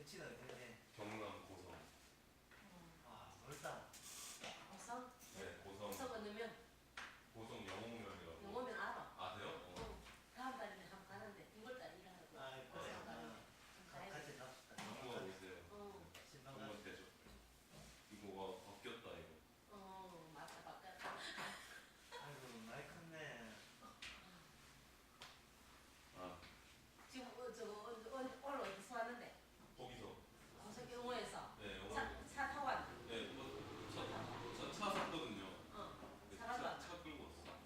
위치가 어디네? 경남 고성. 아 멀다. 고성? 네, 고성. 고성 건너면 고성 영호면이라고. 영어면 알아. 아세요? 다음 달에 한번 가는데 6월달에 일하고. 아 그래. 같이 갑시다. 연구하고 있어요. 신방 정말 대죠. 이거 와 바뀌었다 이거. 맞다 바뀌었다. 아이고 많이 컸네. 아 지금 오늘 어디서 왔는데? 거기서. 고성 영어에서 네, 영호. 차 타고 왔나? 네, 차 샀거든요. 네, 차라도 왔나? 차 끌고 왔어.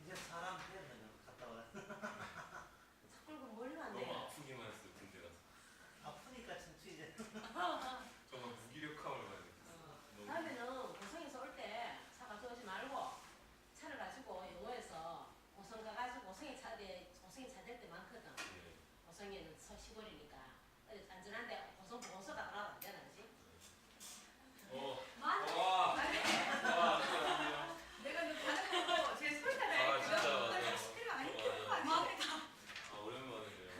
이제 사람 때문에 갔다 와. 차 끌고 멀리 너무 왔네. 아프기만 했어요 군대 가서. 아프니까 천추 이제. 정말 무기력함을 많이 느꼈어요. 너무. 다음에는 고성에서 올 때 차 가져오지 말고 차를 가지고 영어에서 고성 가가지고 고성에 차댈 때 많거든. 네. 고성에는 시골이니까 안전한데 고성 보고서가 가라고 안 되나 그지? 맞아. 와. 감사합니다. 내가 너 가는 거 제 소리가 아, 나니까 진짜. 나 시키면 안 시키는 거 아니야? 아 오랜만이네요.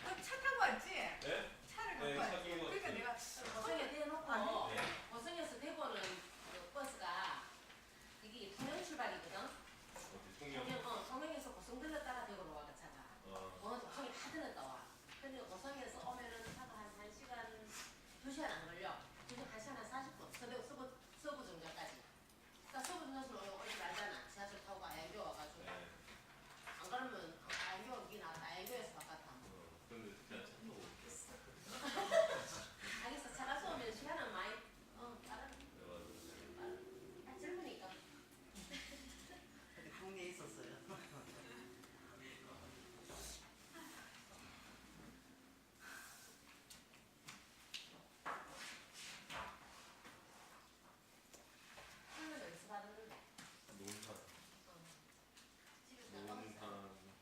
너차 타고 왔지? 네? 차를 네, 갖고 왔지? 차 끌고 그러니까 왔어요. 내가 고성에 대놓고 네. 고성에서 대구는 그 버스가 이게 통영 출발이거든. 대통령. 통영에서 고성 들렀다가 대구로 와 그 차가. 오늘 고성에 다 들렀다 와. 근데 고성에서 오면은 차가 한 1시간, 2시간 안 걸려. 1시간 한 40분. 서부 정거까지. 그러니까 서부 정거에서 오지 말잖아. 지하철 타고 아양교 와가지고. 네. 안 그러면 아양교 오긴 나왔다. 아양교에서 바깥 근데 그냥 차 타고 올게요. 알겠어. 차 가서 오면 시간은 많이 빠른. 네, 맞아요. 젊으니까. 근데 국내에 있었어요. 술은 어디서 받았는데? 논산. 집에서 나가고 있어. 논산.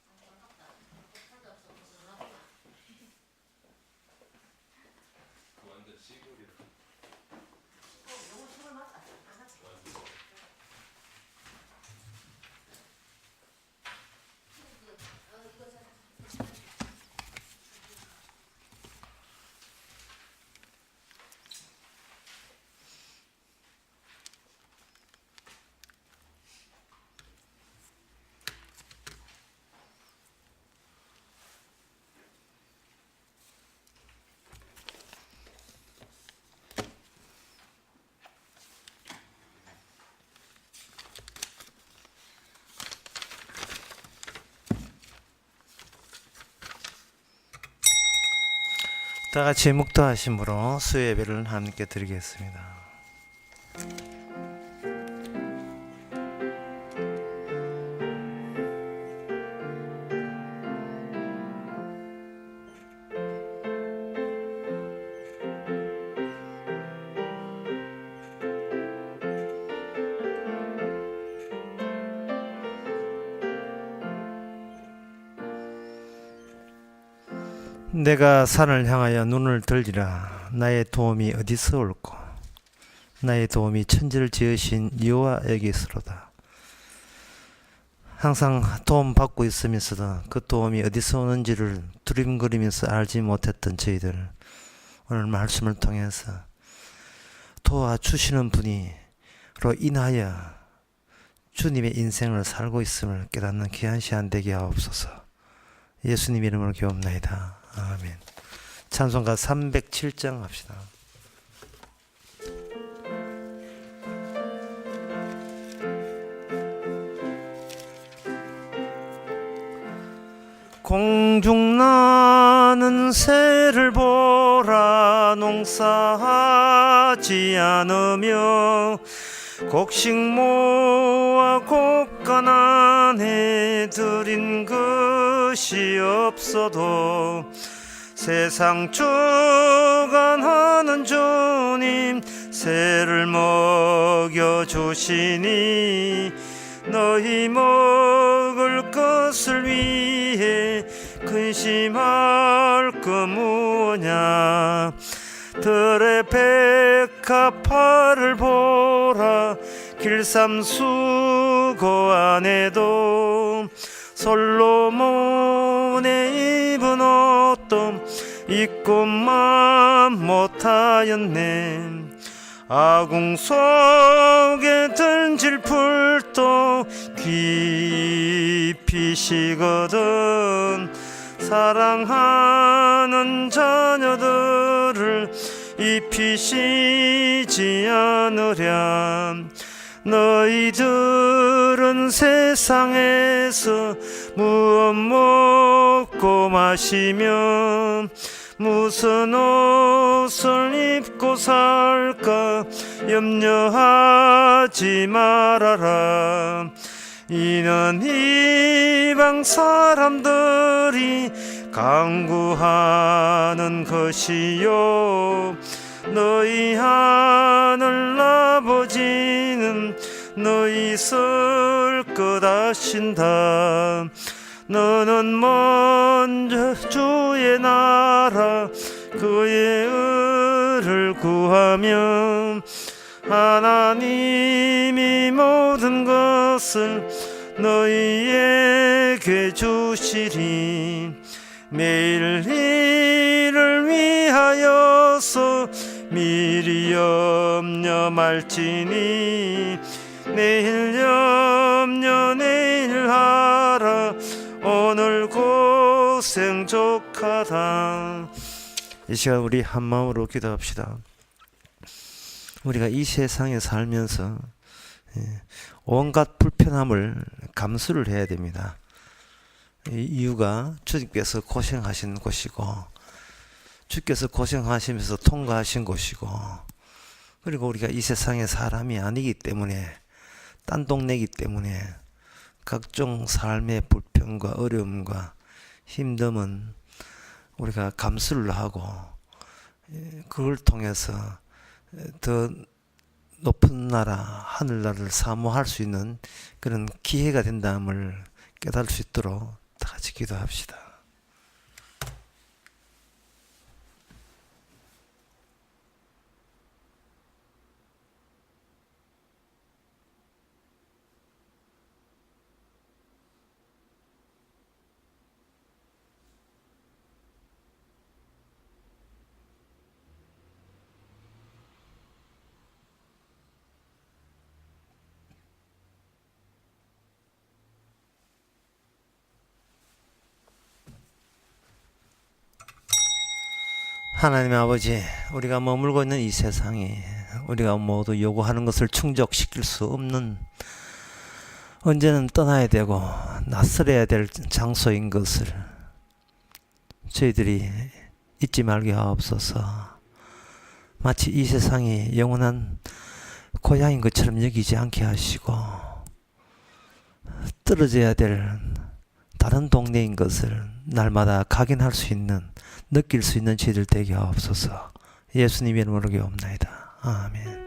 반갑다. 살도 없어. 전화구나. 그 완전 시골이라. 영어 시골 맞다. 안 맞지? 완전. 이거 잘. 다 같이 묵도하심으로 수예배를 함께 드리겠습니다. 내가 산을 향하여 눈을 들리라. 나의 도움이 어디서 올꼬? 나의 도움이 천지를 지으신 여호와에게서로다. 항상 도움 받고 있으면서도 그 도움이 어디서 오는지를 두림거리면서 알지 못했던 저희들, 오늘 말씀을 통해서 도와주시는 분이로 인하여 주님의 인생을 살고 있음을 깨닫는 귀한 시간 되게 하옵소서. 예수님 이름으로 기도합나이다. 아멘. 찬송가 307장 합시다. 공중 나는 새를 보라. 농사하지 않으며 곡식 모아 곡간 안에 들인 것이 없어도 세상 주관하는 주님 새를 먹여주시니 너희 먹을 것을 위해 근심할 거 무엇냐. 들의 백합화를 보라. 길삼수고 안에도 솔로몬의 입은 옷도 입고만 못하였네. 아궁 속에 던질 풀도 깊이 시거든. 사랑하는 자녀들을 입히시지 않으랴. 너희들은 세상에서 무엇 먹고 마시며 무슨 옷을 입고 살까 염려하지 말아라. 이는 이방 사람들이 강구하는 것이요 너희 하늘 아버지는 너희 있을 것 아신다. 너는 먼저 주의 나라 그의 의를 구하면 하나님이 모든 것을 너희에게 주시리. 매일 이를 위하여서 미리 염려 말지니 내일 염려 내일 하라. 오늘 고생 족하다. 이 시간 우리 한마음으로 기도합시다. 우리가 이 세상에 살면서 온갖 불편함을 감수를 해야 됩니다. 이유가 주님께서 고생하신 곳이고 주께서 고생하시면서 통과하신 곳이고 그리고 우리가 이 세상의 사람이 아니기 때문에 딴 동네이기 때문에 각종 삶의 불편과 어려움과 힘듦은 우리가 감수를 하고 그걸 통해서 더 높은 나라 하늘나라를 사모할 수 있는 그런 기회가 된다음을 깨달을 수 있도록 다 같이 기도합시다. 하나님 아버지, 우리가 머물고 있는 이 세상이 우리가 모두 요구하는 것을 충족시킬 수 없는 언제는 떠나야 되고 낯설어야 될 장소인 것을 저희들이 잊지 말게 하옵소서. 마치 이 세상이 영원한 고향인 것처럼 여기지 않게 하시고 떨어져야 될 다른 동네인 것을 날마다 각인할 수 있는 느낄 수 있는 저희들 되게 하옵소서. 예수님의 이름으로 기도합나이다. 아멘.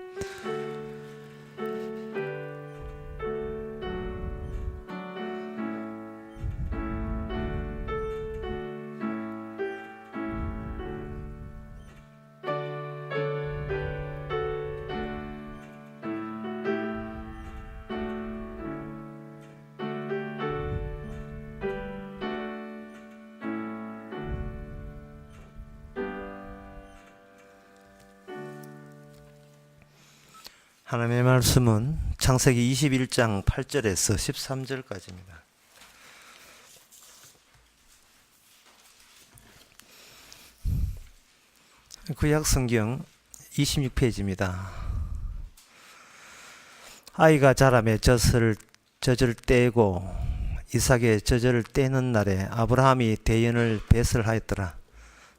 하나님의 말씀은 창세기 21장 8절에서 13절까지입니다. 구약 성경 26페이지입니다. 아이가 자라매 젖을 떼고 이삭의 젖을 떼는 날에 아브라함이 대연을 배설하였더라.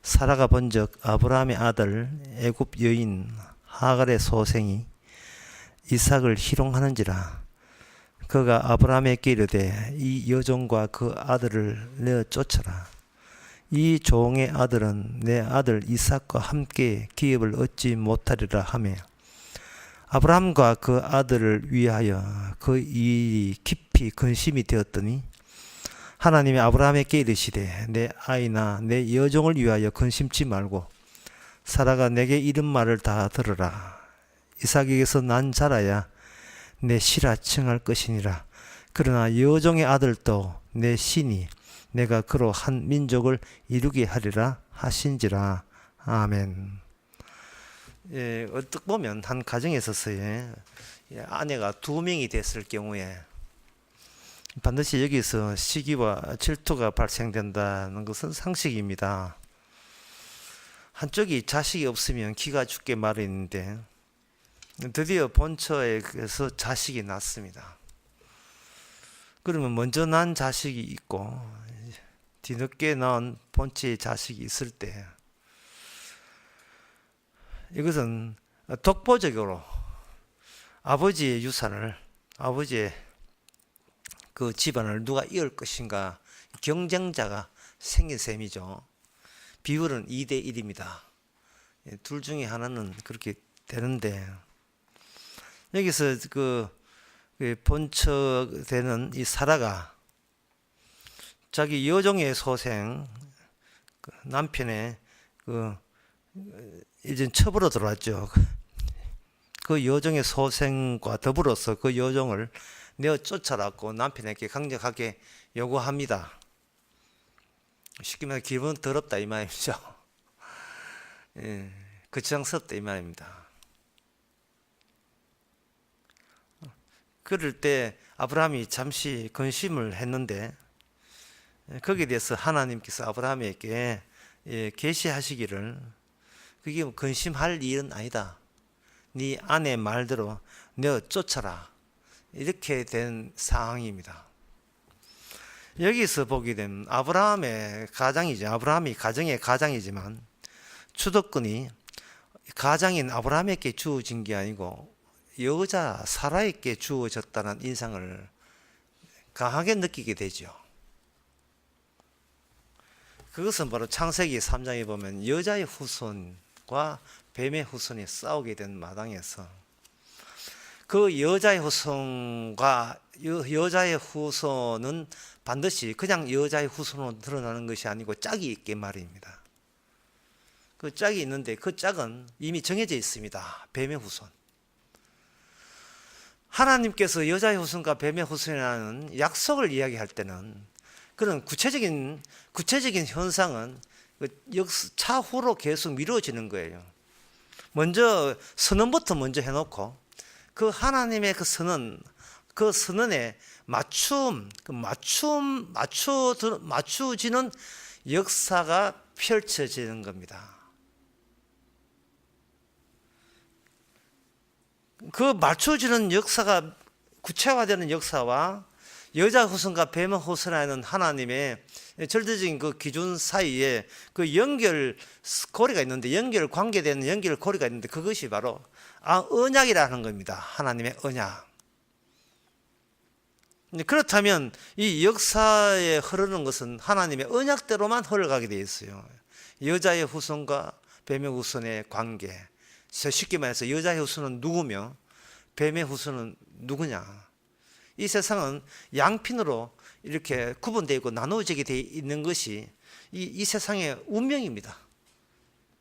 사라가 본즉 아브라함의 아들 애굽 여인 하갈의 소생이 이삭을 희롱하는지라. 그가 아브라함에게 이르되 이 여종과 그 아들을 내어 쫓아라. 이 종의 아들은 내 아들 이삭과 함께 기업을 얻지 못하리라 하며 아브라함과 그 아들을 위하여 그 일이 깊이 근심이 되었더니 하나님이 아브라함에게 이르시되 내 아이나 내 여종을 위하여 근심치 말고 사라가 내게 이른 말을 다 들으라. 이삭에게서 난 자라야 내 시라 칭할 것이니라. 그러나 여종의 아들도 내 신이 내가 그로 한 민족을 이루게 하리라 하신지라. 아멘. 예, 어떻게 보면 한 가정에 있어서의 아내가 2명이 됐을 경우에 반드시 여기서 시기와 질투가 발생된다는 것은 상식입니다. 한쪽이 자식이 없으면 기가 죽게 마련인데 드디어 본처에서 자식이 낳습니다. 그러면 먼저 난 자식이 있고 뒤늦게 낳은 본체의 자식이 있을 때 이것은 독보적으로 아버지의 유산을, 아버지의 그 집안을 누가 이을 것인가 경쟁자가 생긴 셈이죠. 비율은 2대 1입니다. 둘 중에 하나는 그렇게 되는데 여기서 그 본처되는 이 사라가 자기 여종의 소생 남편의 이제 첩으로 들어왔죠. 그 여종의 소생과 더불어서 그 여종을 내어 쫓아놨고 남편에게 강력하게 요구합니다. 쉽게 말해 기분 더럽다 이 말이죠. 예, 거추장스럽다 이 말입니다. 그럴 때 아브라함이 잠시 근심을 했는데 거기에 대해서 하나님께서 아브라함에게 계시하시기를 그게 근심할 일은 아니다. 네 아내 말대로 내어 쫓아라. 이렇게 된 상황입니다. 여기서 보게 되면 아브라함의 가장이죠. 아브라함이 가정의 가장이지만 주도권이 가장인 아브라함에게 주어진 게 아니고 여자 사라에게 주어졌다는 인상을 강하게 느끼게 되죠. 그것은 바로 창세기 3장에 보면 여자의 후손과 뱀의 후손이 싸우게 된 마당에서 그 여자의 후손과 여자의 후손은 반드시 그냥 여자의 후손으로 드러나는 것이 아니고 짝이 있게 말입니다. 그 짝이 있는데 그 짝은 이미 정해져 있습니다. 뱀의 후손. 하나님께서 여자의 후손과 뱀의 후손이라는 약속을 이야기할 때는 그런 구체적인 현상은 차후로 계속 미루어지는 거예요. 먼저 선언부터 먼저 해놓고 그 하나님의 그 선언에 맞추지는 역사가 펼쳐지는 겁니다. 그 맞춰지는 역사가 구체화되는 역사와 여자 후손과 뱀 후손이라는 하나님의 절대적인 그 기준 사이에 그 연결고리가 있는데 연결관계되는 연결고리가 있는데 그것이 바로 언약이라는 겁니다. 하나님의 언약. 그렇다면 이 역사에 흐르는 것은 하나님의 언약대로만 흘러가게 되어 있어요. 여자의 후손과 뱀의 후손의 관계. 쉽게 말해서 여자의 후손은 누구며 뱀의 후손은 누구냐. 이 세상은 양핀으로 이렇게 구분되어 있고 나누어지게 되어 있는 것이 이 세상의 운명입니다.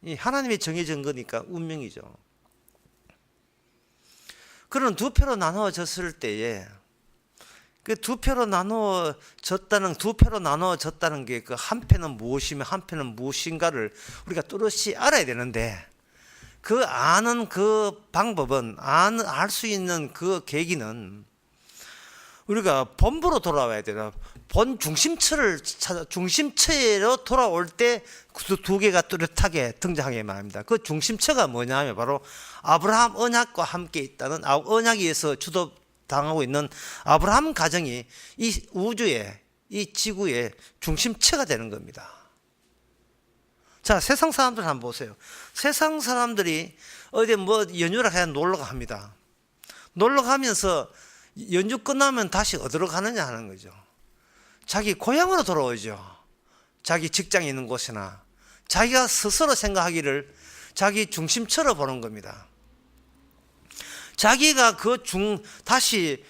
이 하나님이 정해진 거니까 운명이죠. 그런 두 표로 나누어졌을 때에 그 두 표로 나누어졌다는 게 그 한 패는 무엇이며 한 패는 무엇인가를 우리가 뚜렷이 알아야 되는데 그 아는 그 방법은 알 수 있는 그 계기는 우리가 본부로 돌아와야 돼요. 본 중심체로 돌아올 때 두 개가 뚜렷하게 등장하게 말합니다. 그 중심체가 뭐냐면 바로 아브라함 언약과 함께 있다는 언약에 의해서 주도당하고 있는 아브라함 가정이 이 우주의 이 지구의 중심체가 되는 겁니다. 자, 세상 사람들 한번 보세요. 세상 사람들이 어디 연휴를 해야 놀러 갑니다. 놀러 가면서 연주 끝나면 다시 어디로 가느냐 하는 거죠. 자기 고향으로 돌아오죠. 자기 직장에 있는 곳이나 자기가 스스로 생각하기를 자기 중심처럼 보는 겁니다. 자기가 다시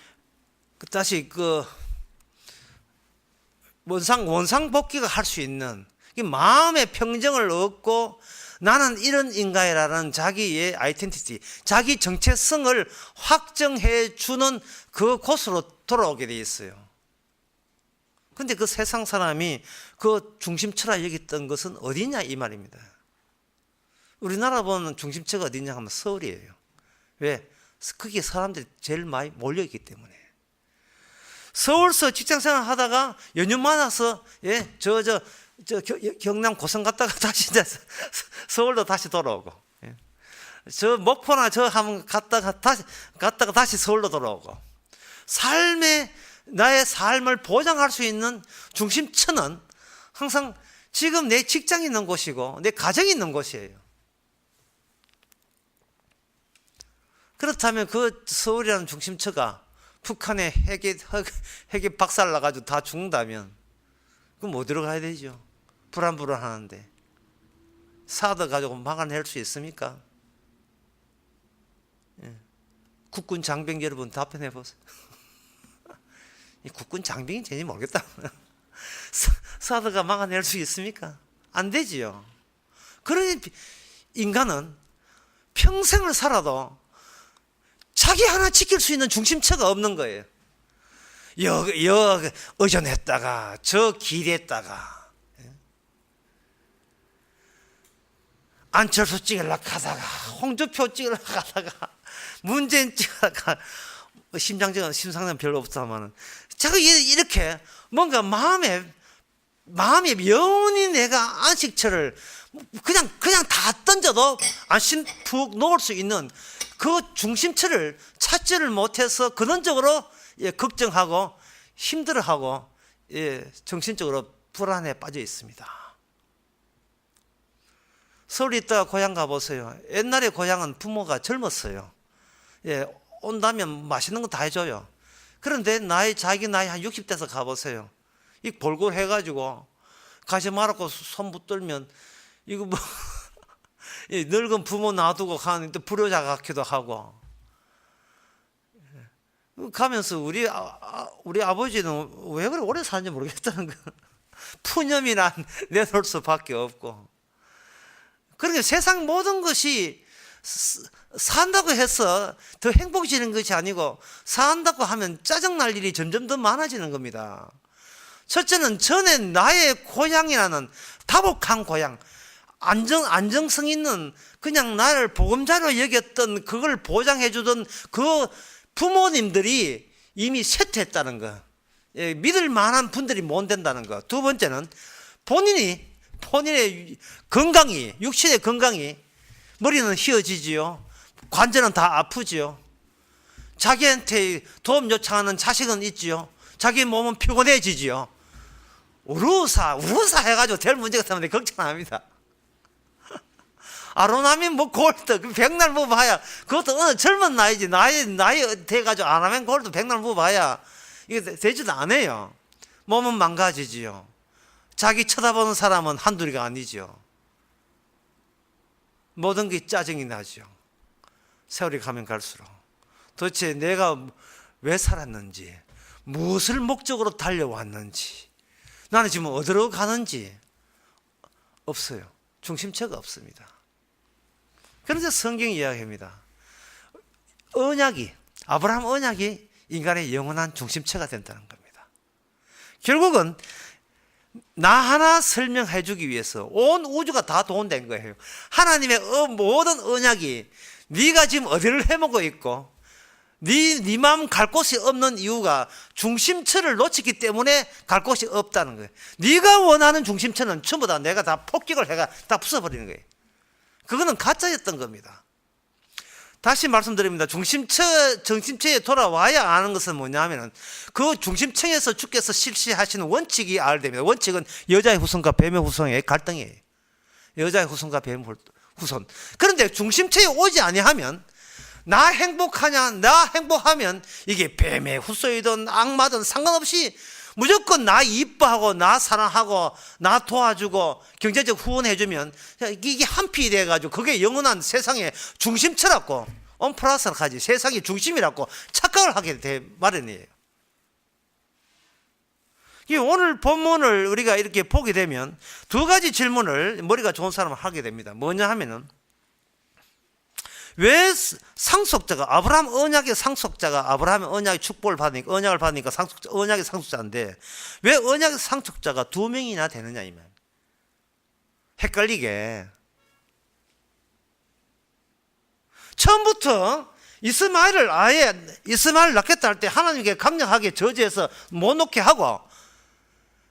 원상복귀가 할 수 있는 마음의 평정을 얻고 나는 이런 인간이라는 자기의 아이덴티티, 자기 정체성을 확정해 주는 그 곳으로 돌아오게 돼 있어요. 근데 그 세상 사람이 그 중심처라 여겼던 것은 어디냐 이 말입니다. 우리나라 보면 중심처가 어디냐 하면 서울이에요. 왜? 거기에 사람들이 제일 많이 몰려있기 때문에. 서울서 직장생활 하다가 연휴 많아서 경남 고성 갔다가 다시 이제 서울로 다시 돌아오고, 저 목포나 저 한번 갔다가 다시 서울로 돌아오고. 나의 삶을 보장할 수 있는 중심처는 항상 지금 내 직장이 있는 곳이고 내 가정이 있는 곳이에요. 그렇다면 그 서울이라는 중심처가 북한에 핵이 박살 나가지고 다 죽는다면 그럼 어디로 가야 되죠? 불안불안하는데 사드 가지고 막아낼 수 있습니까? 국군 장병 여러분 답변해 보세요. 이 국군 장병인지 모르겠다. 사드가 막아낼 수 있습니까? 안 되지요. 그러니 인간은 평생을 살아도 자기 하나 지킬 수 있는 중심처가 없는 거예요. 의존했다가 저 길했다가 안철수 찍으려고 하다가 홍준표 찍으려고 하다가 문재인 찍으려고 심상은 별로 없다마는 자꾸 이렇게 뭔가 마음에 영원히 내가 안식처를 그냥 다 던져도 안심 푹 놓을 수 있는 그 중심처를 찾지를 못해서 근원적으로 걱정하고 힘들어하고 정신적으로 불안에 빠져 있습니다. 서울에 있다가 고향 가보세요. 옛날에 고향은 부모가 젊었어요. 온다면 맛있는 거 다 해줘요. 그런데 자기 나이 한 60대에서 가보세요. 이 골골 해가지고 가지 말고 손 붙들면 이거 뭐 늙은 부모 놔두고 가는데 불효자 같기도 하고. 가면서 우리 아버지는 왜 그렇게 오래 사는지 모르겠다는 거. 푸념이나 내놓을 수밖에 없고. 그러니까 세상 모든 것이 산다고 해서 더 행복해지는 것이 아니고 산다고 하면 짜증날 일이 점점 더 많아지는 겁니다. 첫째는 전에 나의 고향이라는 다복한 고향, 안정성 있는 그냥 나를 보금자로 여겼던 그걸 보장해 주던 그 부모님들이 이미 쇠퇴했다는 거. 믿을 만한 분들이 못 된다는 거. 두 번째는 본인의 건강이, 육신의 건강이, 머리는 휘어지지요. 관절은 다 아프지요. 자기한테 도움 요청하는 자식은 있지요. 자기 몸은 피곤해지지요. 우루사 해가지고 될 문제가 있으면 걱정 안 합니다. 아로나민 뭐 골드, 백날 뭐 봐야, 그것도 어느 젊은 나이지. 나이 돼가지고 아로나민 골드 백날 뭐 봐야, 이게 되지도 않아요. 몸은 망가지지요. 자기 쳐다보는 사람은 한둘이가 아니죠. 모든 게 짜증이 나죠. 세월이 가면 갈수록. 도대체 내가 왜 살았는지, 무엇을 목적으로 달려왔는지, 나는 지금 어디로 가는지 없어요. 중심체가 없습니다. 그래서 성경이 이야기합니다. 아브라함 언약이 인간의 영원한 중심체가 된다는 겁니다. 결국은 나 하나 설명해 주기 위해서 온 우주가 다 동원된 거예요. 하나님의 모든 언약이 네가 지금 어디를 헤매고 있고 네 마음 갈 곳이 없는 이유가 중심처를 놓쳤기 때문에 갈 곳이 없다는 거예요. 네가 원하는 중심처는 전부 다 내가 다 폭격을 해가 다 부숴버리는 거예요. 그거는 가짜였던 겁니다. 다시 말씀드립니다. 정심처에 돌아와야 아는 것은 뭐냐면은 그 중심층에서 주께서 실시하시는 원칙이 알아야 됩니다. 원칙은 여자의 후손과 뱀의 후손의 갈등이에요. 여자의 후손과 뱀의 후손. 그런데 중심체에 오지 아니하면 나 행복하면 이게 뱀의 후손이든 악마든 상관없이 무조건 나 이뻐하고 나 사랑하고 나 도와주고 경제적 후원해주면 이게 한피 돼가지고 그게 영원한 세상의 중심처라고 온플러스를 가지 세상의 중심이라고 착각을 하게 돼 마련이에요. 오늘 본문을 우리가 이렇게 보게 되면 두 가지 질문을 머리가 좋은 사람은 하게 됩니다. 뭐냐 하면은, 왜 상속자가, 아브라함 언약의 상속자가, 아브라함의 언약의 축복을 받으니까, 언약을 받으니까 언약의 상속자인데, 왜 언약의 상속자가 두 명이나 되느냐, 이 말. 헷갈리게. 처음부터 이스마엘을 낳겠다 할 때 하나님께 강력하게 저지해서 못 놓게 하고,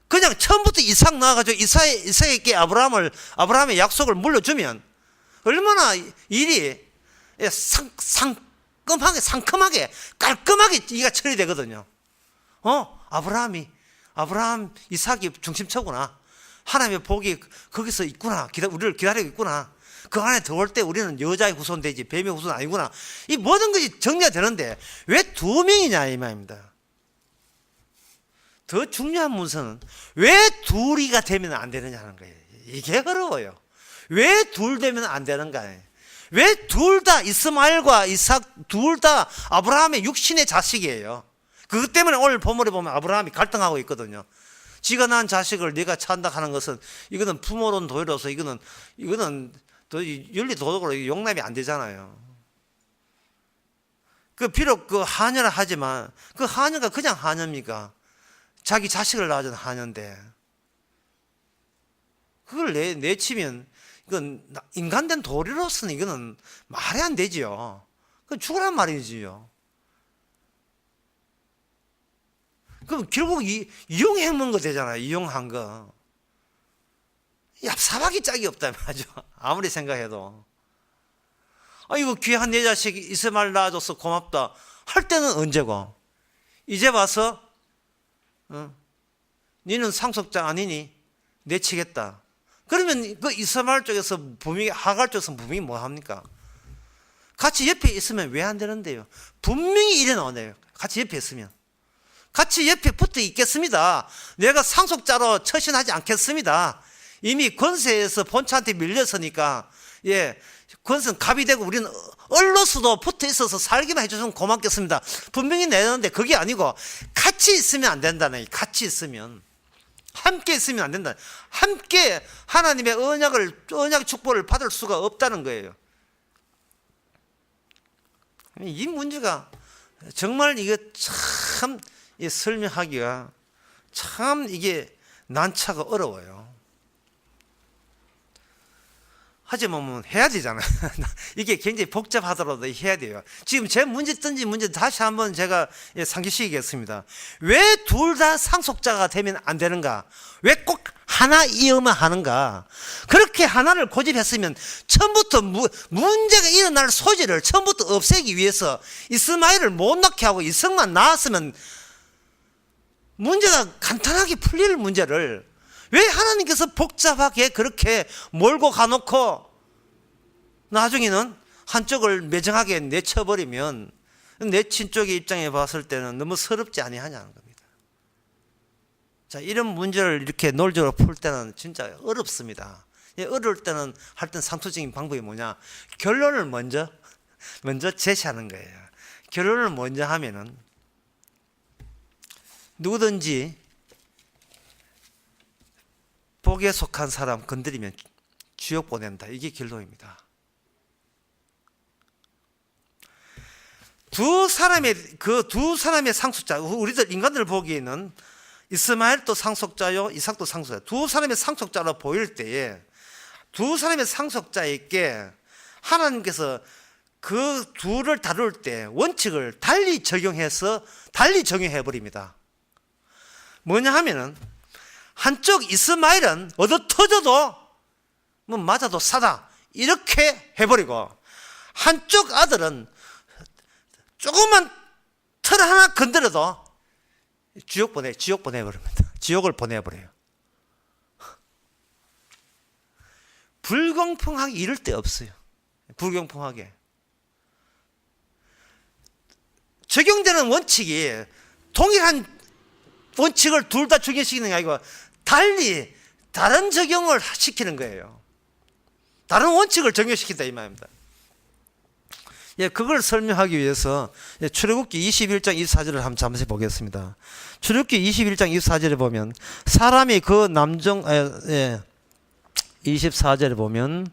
그냥 처음부터 이삭 낳아가지고 이삭에게 아브라함의 약속을 물려주면 얼마나 일이 상큼하게 깔끔하게 이가 처리되거든요. 아브라함 이삭이 중심처구나. 하나님의 복이 거기서 있구나. 우리를 기다리고 있구나. 그 안에 들어올 때 우리는 여자의 후손 되지 뱀의 후손 아니구나. 이 모든 것이 정리가 되는데 왜 두 명이냐 이 말입니다. 더 중요한 문서는 왜 둘이가 되면 안 되느냐 하는 거예요. 이게 어려워요. 왜 둘 되면 안 되는가. 왜 둘 다 이스마엘과 이삭 둘 다 아브라함의 육신의 자식이에요. 그것 때문에 오늘 본문에 보면 아브라함이 갈등하고 있거든요. 지가 낳은 자식을 네가 찬다 하는 것은 이거는 부모론 도리로서 이거는 더 윤리 도덕으로 용납이 안 되잖아요. 비록 하녀라 하지만 그 하녀가 그냥 하녀입니까? 자기 자식을 낳아준 하녀인데 그걸 내치면 이건 인간된 도리로서는 이거는 말이 안 되지요. 그건 죽으란 말이지요. 그럼 결국 이용해먹은 거 되잖아요. 이용한 거. 얍사박이 짝이 없다 말이죠. 아무리 생각해도. 이거 귀한 내 자식 이스마엘 낳아줘서 고맙다 할 때는 언제고? 이제 와서 너는 상속자 아니니 내치겠다. 그러면 그 이스마엘 쪽에서 하갈 쪽에서 분명히 뭐 합니까? 같이 옆에 있으면 왜 안 되는데요? 분명히 이래 나오네요. 같이 옆에 있으면. 같이 옆에 붙어 있겠습니다. 내가 상속자로 처신하지 않겠습니다. 이미 권세에서 본처한테 밀렸으니까, 권세는 갑이 되고 우리는 얼로서도 붙어 있어서 살기만 해주시면 고맙겠습니다. 분명히 내는데 그게 아니고 같이 있으면 안 된다네. 같이 있으면. 함께 있으면 안 된다. 함께 하나님의 언약 축복을 받을 수가 없다는 거예요. 이 문제가 정말 이게 참 설명하기가 참 이게 난처가 어려워요. 하지만 해야 되잖아요. 이게 굉장히 복잡하더라도 해야 돼요. 지금 제 던진 문제 다시 한번 제가 상기시키겠습니다. 왜 둘 다 상속자가 되면 안 되는가? 왜 꼭 하나이어만 하는가? 그렇게 하나를 고집했으면 처음부터 문제가 일어날 소지를 처음부터 없애기 위해서 이스마엘을 못 낳게 하고 이삭만 낳았으면 문제가 간단하게 풀릴 문제를 왜 하나님께서 복잡하게 그렇게 몰고 가놓고 나중에는 한쪽을 매정하게 내쳐버리면 내친 쪽의 입장에 봤을 때는 너무 서럽지 아니하냐는 겁니다. 자, 이런 문제를 이렇게 논리적으로 풀 때는 진짜 어렵습니다. 어려울 때는 할 땐 상투적인 방법이 뭐냐? 결론을 먼저 제시하는 거예요. 결론을 먼저 하면은 누구든지 복에 속한 사람 건드리면 지옥 보낸다. 이게 결론입니다. 두 사람의 상속자, 우리들 인간들 보기에는 이스마엘도 상속자요, 이삭도 상속자. 두 사람의 상속자로 보일 때에 두 사람의 상속자에게 하나님께서 그 둘을 다룰 때 원칙을 달리 적용해 버립니다. 뭐냐 하면은 한쪽 이스마엘은 얻어 터져도 맞아도 사다 이렇게 해버리고 한쪽 아들은 조금만 털 하나 건드려도 지옥 보내버립니다. 지옥을 보내버려요. 불공평하게 이럴 데 없어요. 불공평하게 적용되는 원칙이 동일한 원칙을 둘 다 적용시키는 게 아니고 달리 다른 적용을 시키는 거예요. 다른 원칙을 적용시킨다 이 말입니다. 예, 그걸 설명하기 위해서 출애굽기 21장 24절을 한번 잠시 보겠습니다. 출애굽기 21장 24절에 보면 사람이 그 남정 24절에 보면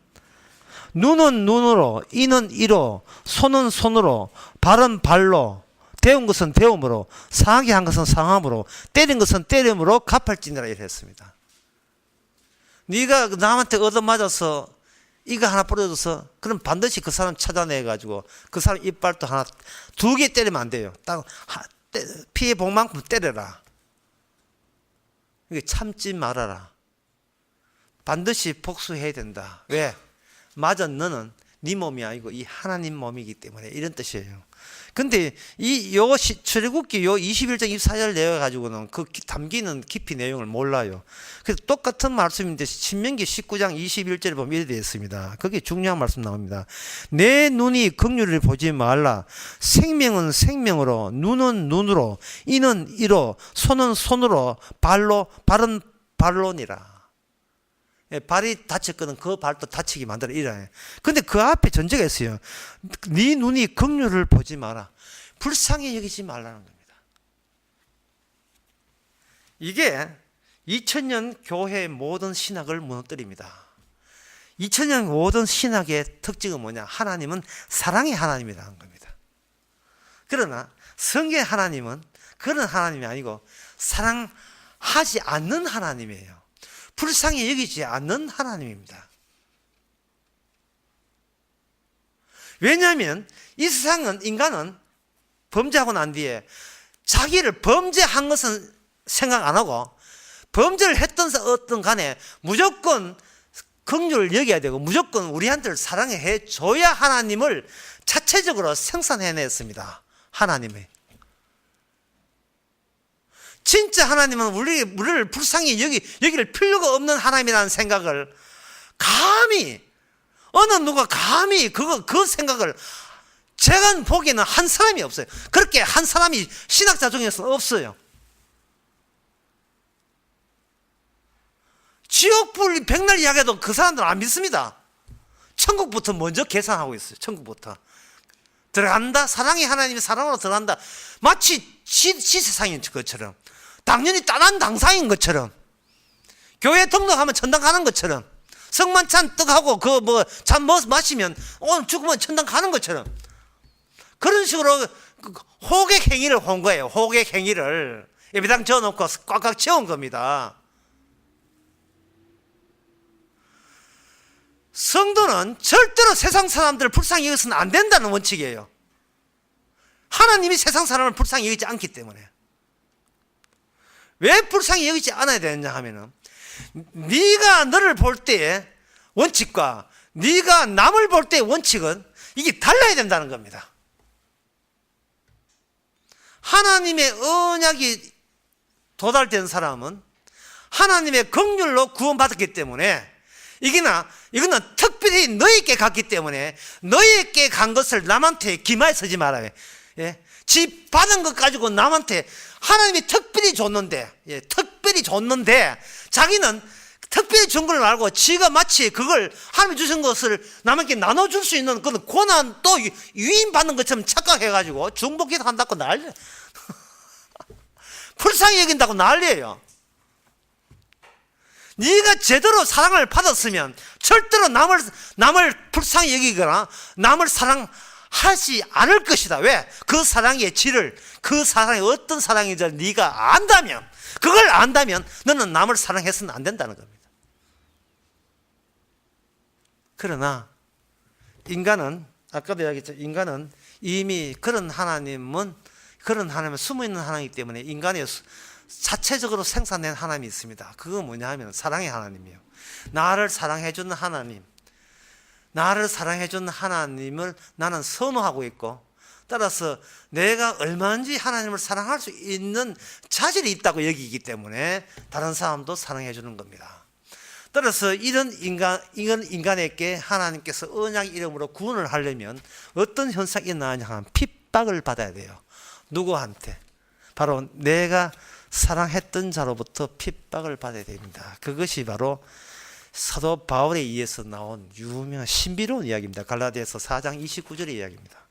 눈은 눈으로, 이는 이로, 손은 손으로, 발은 발로, 데운 것은 데움으로, 상하게 한 것은 상함으로, 때린 것은 때림으로 갚을지니라 이랬습니다. 네가 남한테 얻어맞아서 이거 하나 뿌려줘서 그럼 반드시 그 사람 찾아내가지고 그 사람 이빨도 하나 2개 때리면 안 돼요. 딱 피해 본 만큼 때려라. 이게 참지 말아라. 반드시 복수해야 된다. 왜? 맞아, 너는 네 몸이 아니고 이 하나님 몸이기 때문에 이런 뜻이에요. 근데 요 출애굽기 요 21장 24절 내용 가지고는 그 담기는 깊이 내용을 몰라요. 그래서 똑같은 말씀인데 신명기 19장 21절에 보면 이렇게 되어 있습니다. 거기 중요한 말씀 나옵니다. 내 눈이 긍휼을 보지 말라. 생명은 생명으로, 눈은 눈으로, 이는 이로, 손은 손으로, 발은 발로니라. 발이 다쳤거든 그 발도 다치게 만들어 이래. 근데 그 앞에 전제가 있어요. 네 눈이 긍휼을 보지 마라. 불쌍히 여기지 말라는 겁니다. 이게 2000년 교회의 모든 신학을 무너뜨립니다. 2000년 모든 신학의 특징은 뭐냐? 하나님은 사랑의 하나님이라는 겁니다. 그러나 성경의 하나님은 그런 하나님이 아니고 사랑하지 않는 하나님이에요. 불쌍히 여기지 않는 하나님입니다. 왜냐하면 이 세상은 인간은 범죄하고 난 뒤에 자기를 범죄한 것은 생각 안 하고 범죄를 했던 어떤 간에 무조건 긍휼을 여겨야 되고 무조건 우리한테를 사랑해 줘야 하나님을 자체적으로 생산해냈습니다. 하나님의 진짜 하나님은 우리를 불쌍히 여기를 필요가 없는 하나님이라는 생각을 감히 어느 누가 감히 그 생각을 제가 보기에는 한 사람이 없어요. 그렇게 한 사람이 신학자 중에서는 없어요. 지옥불 백날 이야기해도 그 사람들은 안 믿습니다. 천국부터 먼저 계산하고 있어요. 천국부터 들어간다. 사랑의 하나님이 사랑으로 들어간다. 마치 지 세상인 것처럼 당연히 따난 당상인 것처럼 교회 등록하면 천당 가는 것처럼 성만찬 떡하고 잔 마시면 오늘 죽으면 천당 가는 것처럼 그런 식으로 호객 행위를 한 거예요. 호객 행위를 예배당 지어놓고 꽉꽉 채운 겁니다. 성도는 절대로 세상 사람들을 불쌍히 여기서는 안 된다는 원칙이에요. 하나님이 세상 사람을 불쌍히 여기지 않기 때문에. 왜 불쌍히 여기지 않아야 되느냐 하면은 네가 너를 볼 때의 원칙과 네가 남을 볼 때의 원칙은 이게 달라야 된다는 겁니다. 하나님의 언약이 도달된 사람은 하나님의 긍휼로 구원받았기 때문에 이거는 특별히 너에게 갔기 때문에 너에게 간 것을 남한테 기마에 쓰지 말아요. 예? 지 받은 것 가지고 남한테 하나님이 특별히 줬는데 자기는 특별히 준 걸 알고 지가 마치 그걸 하나님이 주신 것을 남에게 나눠줄 수 있는 그런 권한 또 유인받는 것처럼 착각해가지고 중복기도 한다고 난리 불쌍히 여긴다고 난리예요. 네가 제대로 사랑을 받았으면 절대로 남을 불쌍히 여기거나 남을 사랑하지 않을 것이다. 왜? 그 사랑의 질을 그 사랑이 어떤 사랑인지 네가 안다면 그걸 안다면 너는 남을 사랑해서는 안 된다는 겁니다. 그러나 인간은 아까도 이야기했죠. 인간은 이미 그런 하나님은 숨어있는 하나님이기 때문에 인간의 자체적으로 생산된 하나님이 있습니다. 그건 뭐냐 하면 사랑의 하나님이에요. 나를 사랑해주는 하나님, 나를 사랑해주는 하나님을 나는 선호하고 있고 따라서 내가 얼마든지 하나님을 사랑할 수 있는 자질이 있다고 여기기 때문에 다른 사람도 사랑해주는 겁니다. 따라서 이런 인간에게 하나님께서 언약 이름으로 구원을 하려면 어떤 현상이 나느냐 하면 핍박을 받아야 돼요. 누구한테? 바로 내가 사랑했던 자로부터 핍박을 받아야 됩니다. 그것이 바로 사도 바울에 의해서 나온 유명한 신비로운 이야기입니다. 갈라디아서 4장 29절의 이야기입니다.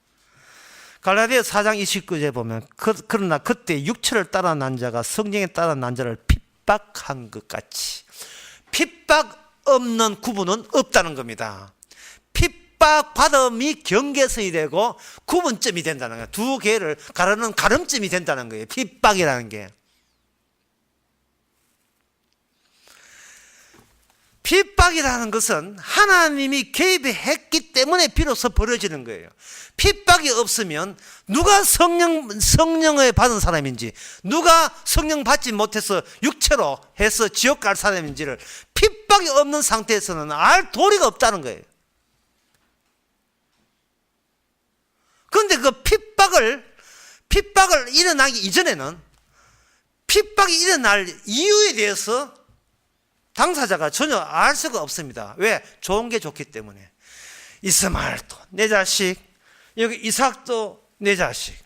갈라디아 4장 29절에 보면 그러나 그때 육체를 따라 난 자가 성령에 따라 난 자를 핍박한 것 같이 핍박 없는 구분은 없다는 겁니다. 핍박받음이 경계선이 되고 구분점이 된다는 거예요. 두 개를 가르는 가름점이 된다는 거예요. 핍박이라는 게. 핍박이라는 것은 하나님이 개입했기 때문에 비로소 벌어지는 거예요. 핍박이 없으면 누가 성령을 받은 사람인지, 누가 성령 받지 못해서 육체로 해서 지옥 갈 사람인지를 핍박이 없는 상태에서는 알 도리가 없다는 거예요. 그런데 그 핍박을 일어나기 이전에는 핍박이 일어날 이유에 대해서 당사자가 전혀 알 수가 없습니다. 왜? 좋은 게 좋기 때문에. 이스마엘도 내 자식, 여기 이삭도 내 자식.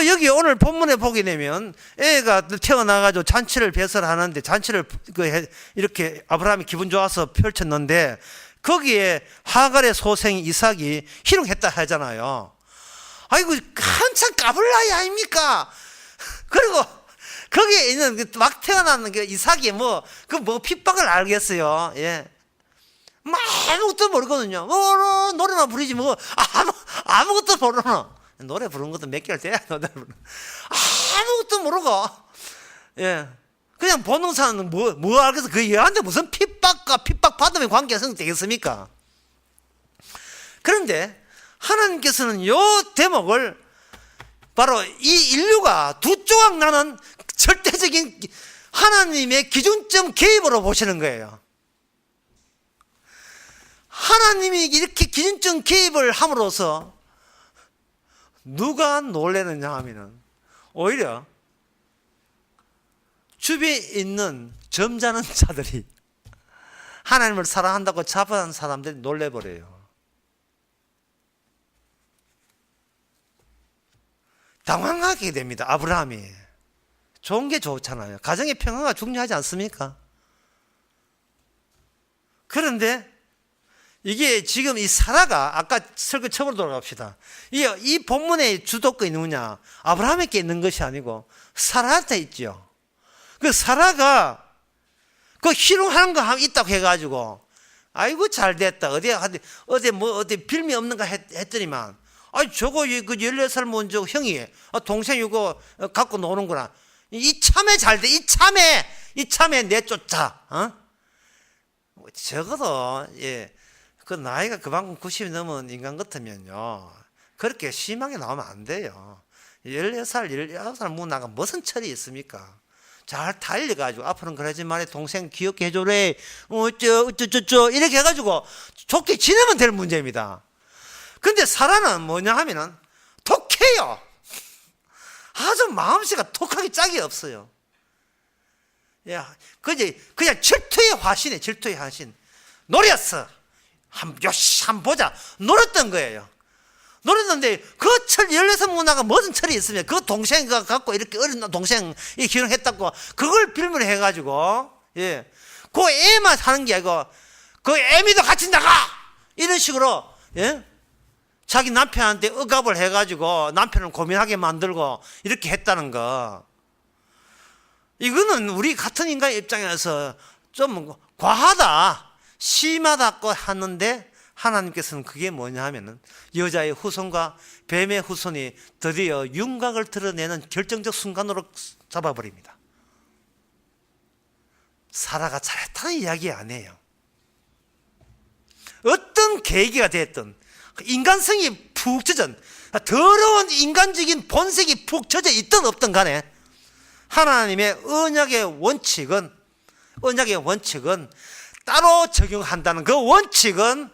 여기 오늘 본문에 보게 되면 애가 태어나가지고 잔치를 배설하는데 잔치를 이렇게 아브라함이 기분 좋아서 펼쳤는데 거기에 하갈의 소생 이삭이 희롱했다 하잖아요. 아이고, 한참 까불 나이 아닙니까? 그리고 거기에 있는 막 태어나는 게 이삭이 핍박을 알겠어요. 예. 아무것도 모르거든요. 노래만 부르지 아무것도 모르노. 노래 부르는 것도 몇 개월 돼야 노래 부르는. 아무것도 모르고, 예. 그냥 본능사는 뭐 알겠어. 그 얘한테 무슨 핍박과 핍박받음의 관계가 생기겠습니까? 그런데 하나님께서는 요 대목을 바로 이 인류가 두 조각 나는 절대적인 하나님의 기준점 개입으로 보시는 거예요. 하나님이 이렇게 기준점 개입을 함으로써 누가 놀라느냐 하면은 오히려 주변에 있는 점잖은 자들이 하나님을 사랑한다고 자부하는 사람들이 놀래버려요. 당황하게 됩니다. 아브라함이. 좋은 게 좋잖아요. 가정의 평화가 중요하지 않습니까? 그런데 이게 지금 이 사라가 아까 설교 처음으로 돌아갑시다. 이 본문의 주도권이 누구냐? 아브라함에게 있는 것이 아니고 사라한테 있죠. 그 사라가 희롱하는 거 있다고 해가지고 아이고 잘 됐다. 어디 빌미 없는가 했더니만 저거 14살 먼저 형이 동생 이거 갖고 노는구나. 이참에 잘 돼. 이참에 내쫓자. 적어도 그 나이가 그만큼 90이 넘은 인간 같으면요 그렇게 심하게 나오면 안 돼요. 14살 19살 문화가 무슨 철이 있습니까? 잘 달려가지고 앞으로는 그러지 말에 동생 귀엽게 해줘래 어쩌 이렇게 해가지고 좋게 지내면 될 문제입니다. 근데 사라는 뭐냐 하면은 독해요. 아주 마음씨가 독하기 짝이 없어요. 야, 그냥 질투의 화신이에요. 질투의 화신. 노렸어. 한번 보자. 노렸던 거예요. 노렸는데 그 14살 문화가 무슨 철이 있으면 그 동생과 갖고 이렇게 어린 동생이 결혼했다고 그걸 빌미로 해가지고 그 애만 사는 게 아니고 그 애미도 같이 나가! 이런 식으로 자기 남편한테 억압을 해가지고 남편을 고민하게 만들고 이렇게 했다는 거. 이거는 우리 같은 인간의 입장에서 좀 과하다, 심하다고 하는데 하나님께서는 그게 뭐냐 하면은 여자의 후손과 뱀의 후손이 드디어 윤곽을 드러내는 결정적 순간으로 잡아버립니다. 사라가 잘했다는 이야기 아니에요. 어떤 계기가 됐든 인간성이 푹 젖은 더러운 인간적인 본색이 푹 젖어 있든 없든 간에 하나님의 언약의 원칙은 따로 적용한다는 그 원칙은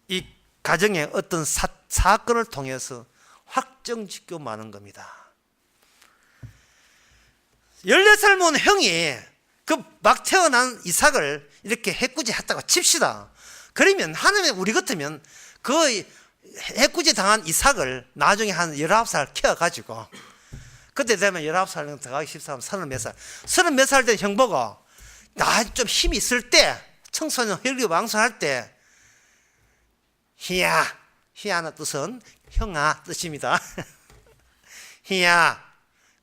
이 가정의 어떤 사건을 통해서 확정짓고 마는 겁니다. 14살 먹은 형이 그 막 태어난 이삭을 이렇게 해꾸지 했다고 칩시다. 그러면 하나님 우리 같으면 그 해꾸지 당한 이삭을 나중에 한 19살 키워가지고 그때 되면 19살 더하기 13, 30몇 살 30몇 살 된 형 보고 나 좀 힘이 있을 때 청소년 혈기 왕성할 때 희야는 뜻은 형아 뜻입니다. 희야,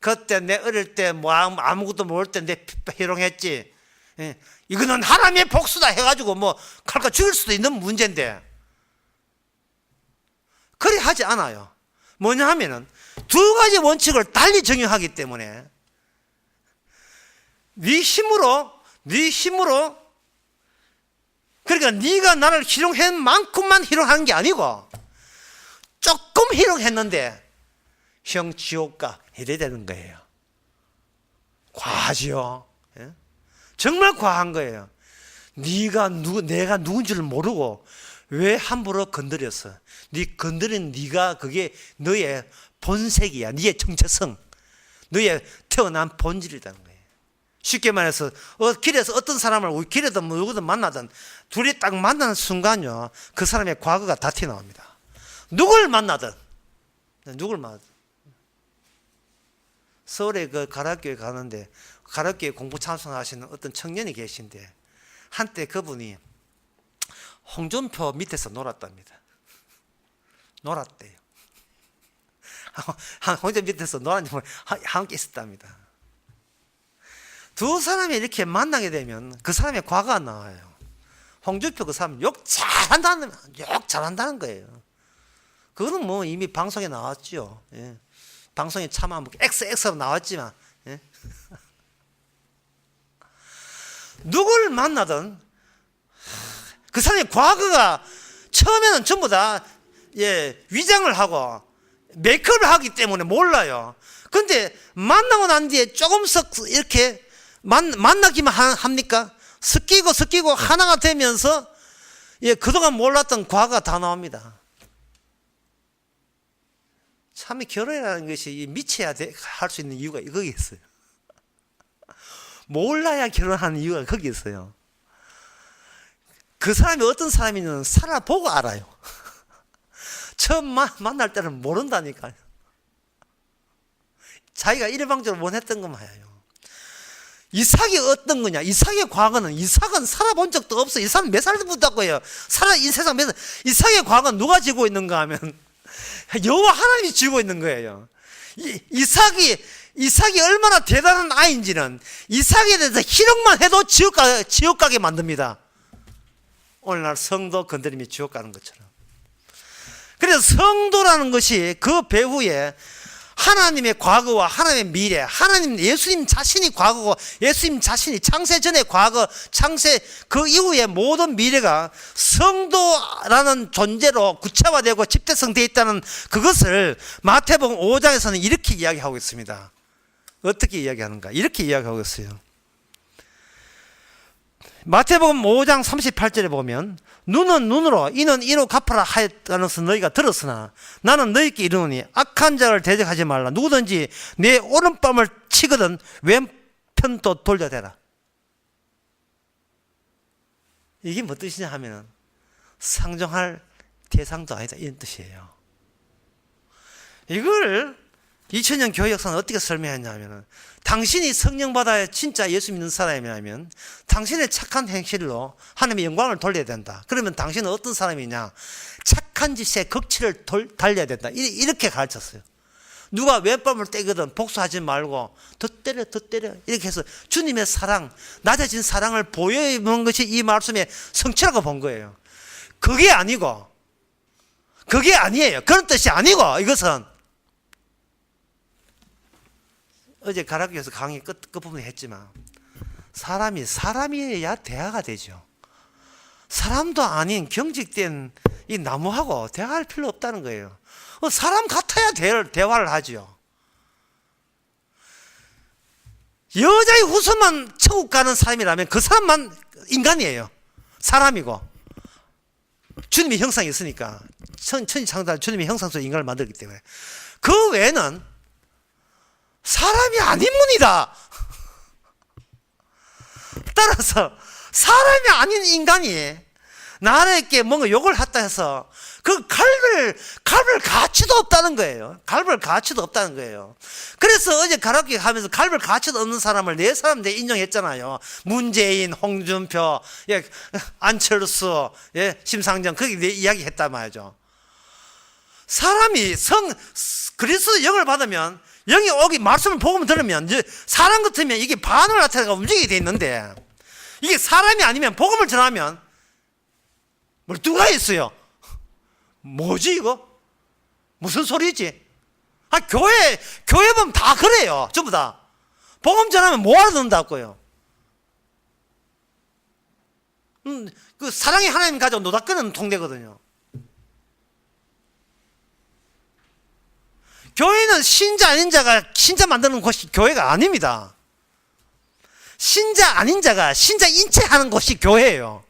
그때 내 어릴 때 뭐 아무것도 모를 때 내 희롱했지. 예, 이거는 하나님의 복수다 해가지고 뭐 칼까 죽일 수도 있는 문제인데 그리 하지 않아요. 뭐냐 하면은 두 가지 원칙을 달리 적용하기 때문에 네 힘으로 그러니까 네가 나를 희롱한 만큼만 희롱하는 게 아니고 조금 희롱했는데 형 지옥 가 이래야 되는 거예요. 과하지요. 예? 정말 과한 거예요. 내가 누군 줄 모르고 왜 함부로 건드렸어? 네 건드린 네가 그게 너의 본색이야. 네의 정체성, 너의 태어난 본질이라는 거예요. 쉽게 말해서 길에서 어떤 사람을 길에든 누구든 만나든 둘이 딱 만나는 순간요, 그 사람의 과거가 다 튀어나옵니다. 누굴 만나든 서울에 그 가락교회 가는데 가락교회 공부 참석하시는 어떤 청년이 계신데 한때 그분이 홍준표 밑에서 놀았답니다. 놀았대요. 홍준표 밑에서 놀았는지 함께 있었답니다. 두 사람이 이렇게 만나게 되면 그 사람의 과거가 나와요. 홍준표 그 사람 욕 잘한다는 거예요. 그거는 뭐 이미 방송에 나왔죠. 예. 방송에 차마 XX로 나왔지만, 예. 누굴 만나든 그 사람의 과거가 처음에는 전부 다 위장을 하고 메이크업을 하기 때문에 몰라요. 근데 만나고 난 뒤에 조금씩 이렇게 만나기만 합니까? 섞이고 하나가 되면서 그동안 몰랐던 과거가 다 나옵니다. 참 결혼이라는 것이 미쳐야 할 수 있는 이유가 거기 있어요. 몰라야 결혼하는 이유가 거기 있어요. 그 사람이 어떤 사람인지는 살아보고 알아요. 처음 만날 때는 모른다니까요. 자기가 일방적으로 원했던 것만 해요. 이삭이 어떤 거냐? 이삭의 과거는 이삭은 살아본 적도 없어. 이삭은 몇 살도 못했고요. 이 세상 몇 살? 이삭의 과거는 누가 지고 있는가 하면 여호와 하나님이 지고 있는 거예요. 이삭이 얼마나 대단한 아이인지는 이삭에 대해서 희롱만 해도 지옥 가게 만듭니다. 오늘날 성도 건드림이 지옥 가는 것처럼. 그래서 성도라는 것이 그 배후에 하나님의 과거와 하나님의 미래, 예수님 자신이 과거고 예수님 자신이 창세 전의 과거, 창세 그 이후의 모든 미래가 성도라는 존재로 구체화되고 집대성되어 있다는 그것을 마태복음 5장에서는 이렇게 이야기하고 있습니다. 어떻게 이야기하는가? 이렇게 이야기하고 있어요. 마태복음 5장 38절에 보면 눈은 눈으로 이는 이로 갚아라 하였다는 것을 너희가 들었으나 나는 너희께 이르노니 악한 자를 대적하지 말라. 누구든지 내 오른뺨을 치거든 왼편도 돌려대라. 이게 무슨 뜻이냐 하면 상종할 대상도 아니다 이런 뜻이에요. 이걸 2000년 교회 역사는 어떻게 설명했냐면 당신이 성령 받아야 진짜 예수 믿는 사람이라면 당신의 착한 행실로 하나님의 영광을 돌려야 된다. 그러면 당신은 어떤 사람이냐? 착한 짓에 극치를 달려야 된다. 이렇게 가르쳤어요. 누가 왼뺨을 때거든 복수하지 말고 더 때려 이렇게 해서 주님의 사랑, 낮아진 사랑을 보여주는 것이 이 말씀의 성취라고 본 거예요. 그게 아니에요. 그런 뜻이 아니고 이것은 어제 가락교에서 강의 끝부분에 했지만 사람이어야 대화가 되죠. 사람도 아닌 경직된 이 나무하고 대화할 필요 없다는 거예요. 사람 같아야 대화를 하죠. 여자의 후손만 천국 가는 사람이라면 그 사람만 인간이에요. 사람이고 주님의 형상이 있으니까 천지창조한 주님의 형상 속에 인간을 만들기 때문에 그 외에는 사람이 아닌 분이다. 따라서 사람이 아닌 인간이 나에게 뭔가 욕을 했다 해서 그 갈을 가치도 없다는 거예요. 갈을 가치도 없다는 거예요. 그래서 어제 가락기 하면서 갈을 가치도 없는 사람을 네 사람 내 인정했잖아요. 문재인, 홍준표, 안철수, 심상정 거기 내 이야기 했단 말이죠. 사람이 그리스도의 영을 받으면 영이 오기 말씀을 복음을 들으면 이제 사람 같으면 이게 반응을 나타내가 움직이게 돼 있는데 이게 사람이 아니면 복음을 전하면 뭘 누가 했어요? 뭐지 이거? 무슨 소리지? 교회 보면 다 그래요. 전부 다 복음 전하면 뭐 알아듣는다고요? 그 사랑의 하나님 가지고 노닥거리는 통대거든요. 교회는 신자 아닌 자가 신자 만드는 곳이 교회가 아닙니다. 신자 아닌 자가 신자 인체하는 곳이 교회예요.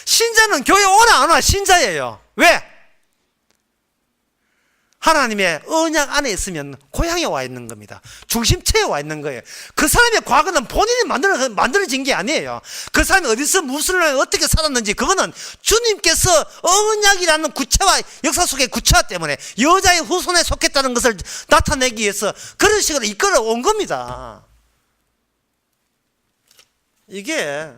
신자는 교회 오나 안 오나 신자예요. 왜? 하나님의 언약 안에 있으면 고향에 와 있는 겁니다. 중심체에 와 있는 거예요. 그 사람의 과거는 본인이 만들어진 게 아니에요. 그 사람이 어디서 무슨 날 어떻게 살았는지 그거는 주님께서 언약이라는 구체와 역사 속의 구체화 때문에 여자의 후손에 속했다는 것을 나타내기 위해서 그런 식으로 이끌어 온 겁니다. 이게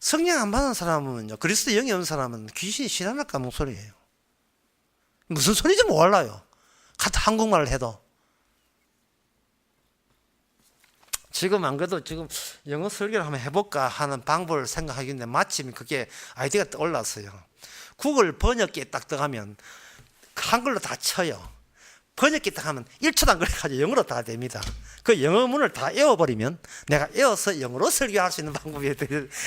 성령 안 받은 사람은요, 그리스도 영이 없는 사람은 귀신이 신랄까 목소리예요. 무슨 소리인지 몰라요. 같은 한국말을 해도. 지금 안 그래도 지금 영어 설교를 한번 해볼까 하는 방법을 생각하겠는데 마침 그게 아이디어가 올랐어요. 구글 번역기에 딱 들어가면 한글로 다 쳐요. 번역기 딱 하면 1초도 안 걸려가지고 영어로 다 됩니다. 그 영어문을 다 외워버리면 내가 외워서 영어로 설교할 수 있는 방법이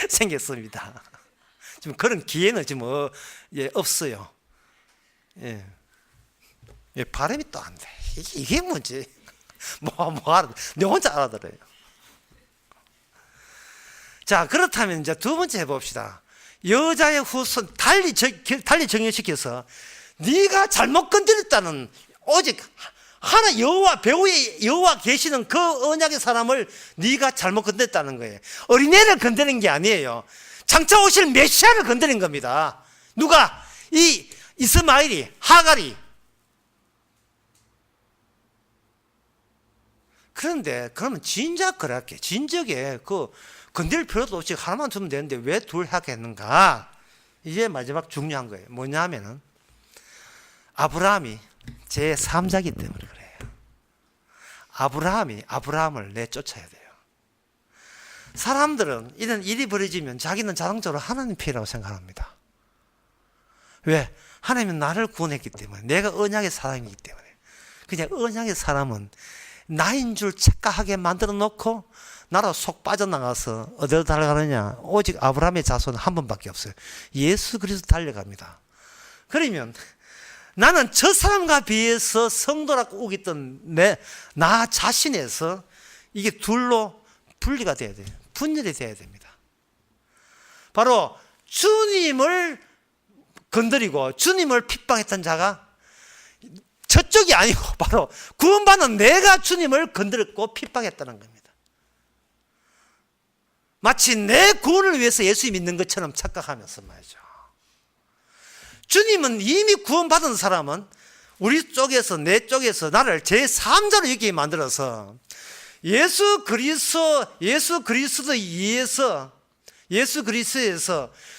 생겼습니다. 지금 그런 기회는 지금 없어요. 예. 발음이 또 안 돼. 이게 뭐지? 내 혼자 알아들어요. 자, 그렇다면 이제 두 번째 해봅시다. 여자의 후손 달리 정의시켜서 네가 잘못 건드렸다는 오직 하나 여호와 배후에 여호와 계시는 그 언약의 사람을 네가 잘못 건드렸다는 거예요. 어린애를 건드린 게 아니에요. 장차 오실 메시아를 건드린 겁니다. 누가? 이 이스마엘이, 하갈이. 그런데 그러면 진작 그렇게 진작에 그 건들 필요도 없이 하나만 주면 되는데 왜 둘 하겠는가? 이제 마지막 중요한 거예요. 뭐냐면은 아브라함이 제 3자기 때문에 그래요. 아브라함을 내쫓아야 돼요. 사람들은 이런 일이 벌어지면 자기는 자동적으로 하나님 피해라고 생각합니다. 왜? 하나님은 나를 구원했기 때문에, 내가 언약의 사람이기 때문에. 그냥 언약의 사람은 나인 줄 착각하게 만들어 놓고 나로 속 빠져나가서 어디로 달려가느냐? 오직 아브라함의 자손은 한 번밖에 없어요. 예수 그리스도 달려갑니다. 그러면 나는 저 사람과 비해서 성도라고 우겼던 나 자신에서 이게 둘로 분리가 돼야 돼요. 분열이 돼야 됩니다. 바로 주님을 건드리고 주님을 핍박했던 자가 저쪽이 아니고 바로 구원받는 내가 주님을 건드렸고 핍박했다는 겁니다. 마치 내 구원을 위해서 예수 믿는 것처럼 착각하면서 말이죠. 주님은 이미 구원받은 사람은 우리 쪽에서 내 쪽에서 나를 제3자로 여기게 만들어서 예수 그리스도에서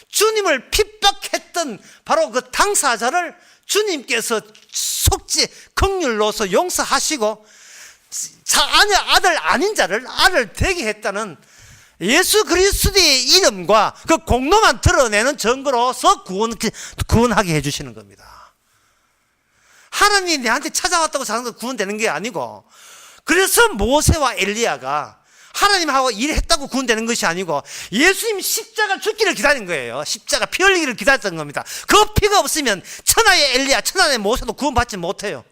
주님을 핍박했던 바로 그 당사자를 주님께서 긍휼로서 용서하시고 아들 아닌 자를 아들 되게 했다는 예수 그리스도의 이름과 그 공로만 드러내는 증거로서 구원하게 해주시는 겁니다. 하나님이 내한테 찾아왔다고 사람들 구원되는 게 아니고, 그래서 모세와 엘리야가 하나님하고 일했다고 구원되는 것이 아니고 예수님 십자가 죽기를 기다린 거예요. 십자가 피 흘리기를 기다렸던 겁니다. 그 피가 없으면 천하의 엘리야, 천하의 모세도 구원받지 못해요.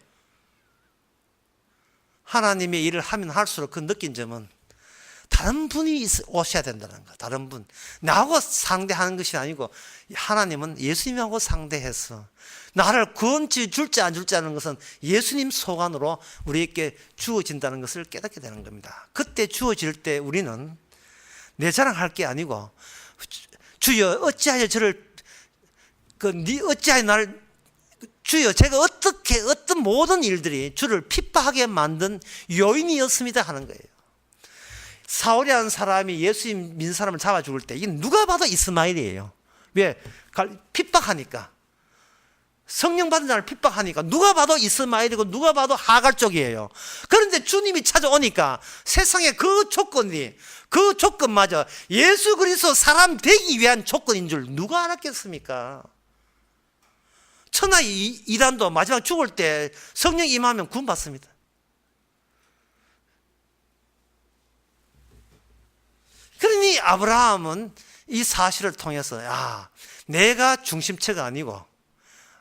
하나님의 일을 하면 할수록 그 느낀 점은 다른 분이 오셔야 된다는 거. 다른 분. 나하고 상대하는 것이 아니고 하나님은 예수님하고 상대해서 나를 구원지 줄지 안 줄지 하는 것은 예수님 소관으로 우리에게 주어진다는 것을 깨닫게 되는 겁니다. 그때 주어질 때 우리는 내 자랑할 게 아니고 주여 어찌하여 어찌하여 나를 주여 제가 어떤 모든 일들이 주를 핍박하게 만든 요인이었습니다 하는 거예요. 사울이라는 사람이 예수님 믿는 사람을 잡아 죽을 때 이게 누가 봐도 이스마엘이에요. 왜? 핍박하니까. 성령 받은 자를 핍박하니까 누가 봐도 이스마엘이고 누가 봐도 하갈 쪽이에요. 그런데 주님이 찾아오니까 세상에 그 조건이, 그 조건마저 예수 그리스도 사람 되기 위한 조건인 줄 누가 알았겠습니까? 천하 이단도 마지막 죽을 때 성령 임하면 구원 받습니다. 그러니 아브라함은 이 사실을 통해서 내가 중심체가 아니고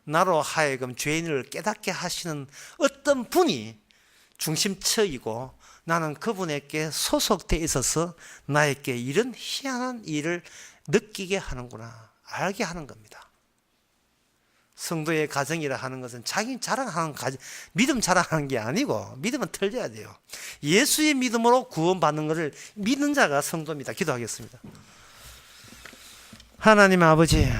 나로 하여금 죄인을 깨닫게 하시는 어떤 분이 중심체이고 나는 그분에게 소속되어 있어서 나에게 이런 희한한 일을 느끼게 하는구나, 알게 하는 겁니다. 성도의 가정이라 하는 것은 자기 자랑하는 믿음 자랑하는 게 아니고, 믿음은 틀려야 돼요. 예수의 믿음으로 구원받는 것을 믿는 자가 성도입니다. 기도하겠습니다. 하나님 아버지,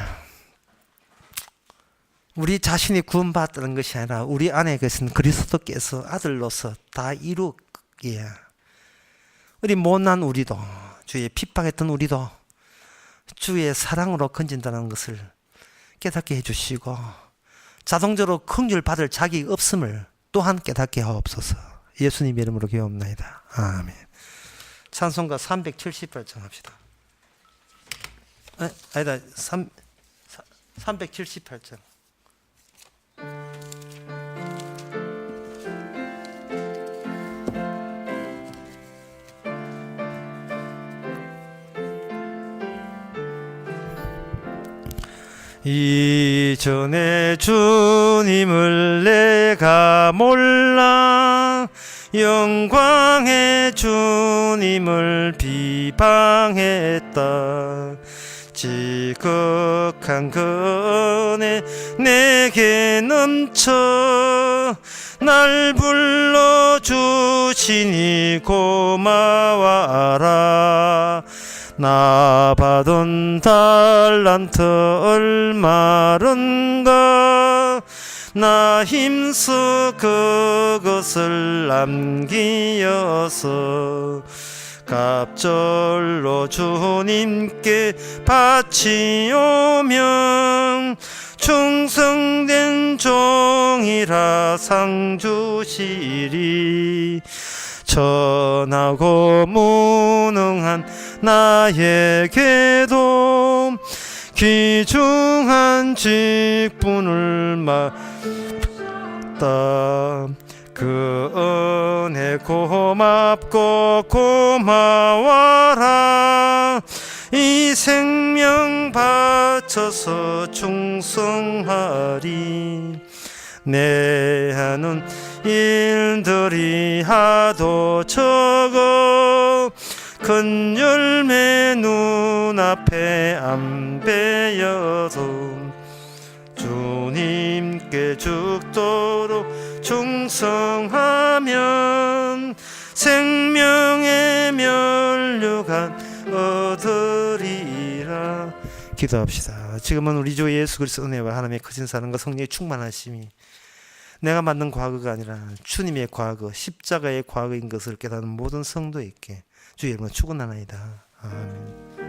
우리 자신이 구원받는 것이 아니라 우리 안에 계신 그리스도께서 아들로서 다 이루기에 우리 못난 우리도, 주의 핍박했던 우리도 주의 사랑으로 건진다는 것을 깨닫게 해주시고 자동적으로 긍휼 받을 자격이 없음을 또한 깨닫게 하옵소서. 예수님 이름으로 기도합나이다. 아멘. 찬송가 378장 합시다. 아니다, 378장. 이전에 주님을 내가 몰라 영광의 주님을 비방했다. 지극한 그 은혜 내게 넘쳐 날 불러주시니 고마워하라. 나 받은 달란트 얼마른가 나 힘써 그것을 남기어서 갑절로 주님께 바치오면 충성된 종이라 상 주시리. 천하고 무능한 나에게도 귀중한 직분을 맡다. 그 은혜 고맙고 고마워라. 이 생명 바쳐서 충성하리. 내 하는 일들이 하도 적어 큰 열매 눈앞에 안 베여도 주님께 죽도록 충성하면 생명의 면류관 얻으리라. 기도합시다. 지금은 우리 주 예수 그리스도 은혜와 하나님의 크신 사랑과 성령의 충만하심이 내가 만든 과거가 아니라 주님의 과거, 십자가의 과거인 것을 깨닫는 모든 성도에게 주의 이름으로 축원하나이다. 아멘.